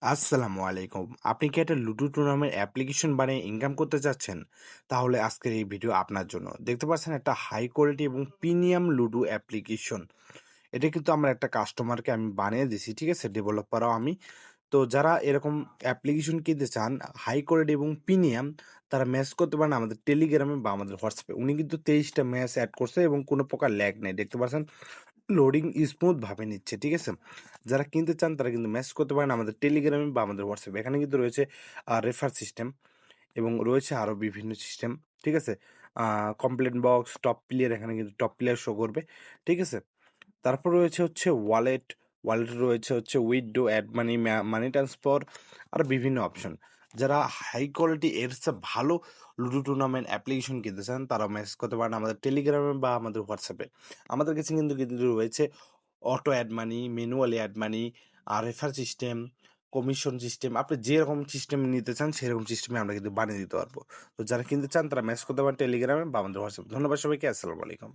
আসসালামু আলাইকুম। আপনি কি একটা লুডো টুর্নামেন্ট অ্যাপ্লিকেশন বানিয়ে ইনকাম করতে চাচ্ছেন? তাহলে আজকের এই ভিডিও আপনার জন্য। দেখতে পাচ্ছেন একটা হাই কোয়ালিটি এবং প্রিমিয়াম লুডো অ্যাপ্লিকেশন। এটা কিন্তু আমার একটা কাস্টমারকে আমি বানিয়ে দিছি, ঠিক আছে? ডেভেলপারও আমি। তো যারা এরকম অ্যাপ্লিকেশন কিনতে চান হাই কোয়ালিটি এবং প্রিমিয়াম, তারা ম্যাচ করতে পারেন আমাদের টেলিগ্রামে বা আমাদের হোয়াটসঅ্যাপে। উনি কিন্তু ২৩ টা ম্যাচ এড করছে এবং কোনো প্রকার ল্যাগ নেই। দেখতে পাচ্ছেন লোডিং স্মুথ ভাবে নিচ্ছে, ঠিক আছে? যারা কিনতে চান তারা কিন্তু মেসেজ করতে পারেন আমাদের টেলিগ্রামে বা আমাদের হোয়াটসঅ্যাপে। এখানে কিন্তু রয়েছে রেফার সিস্টেম এবং রয়েছে আরো বিভিন্ন সিস্টেম, ঠিক আছে? কমপ্লেন বক্স, টপ প্লেয়ার, এখানে কিন্তু টপ প্লেয়ার শো করবে, ঠিক আছে? তারপর রয়েছে হচ্ছে ওয়ালেট, ওয়ালেটে রয়েছে হচ্ছে withdraw, add money, money transfer, আর বিভিন্ন অপশন। যারা হাই কোয়ালিটি এর চেয়ে ভালো লুডো টুর্নামেন্ট অ্যাপ্লিকেশন কিনতে চান তারা মেসেজ করতে পারেন আমাদের টেলিগ্রামে বা আমাদের হোয়াটসঅ্যাপে। আমাদের কাছে কিন্তু রয়েছে auto add money, manually add money, আর রেফার সিস্টেম, কমিশন সিস্টেম। আপনি যেরকম সিস্টেম নিতে চান সেরকম সিস্টেমে আমরা কিন্তু বানিয়ে দিতে পারবো। তো যারা কিনতে চান তারা মেসেজ করতে পারেন টেলিগ্রামে বা আমাদের হোয়াটসঅ্যাপে। ধন্যবাদ সবাইকে। আসসালামু আলাইকুম।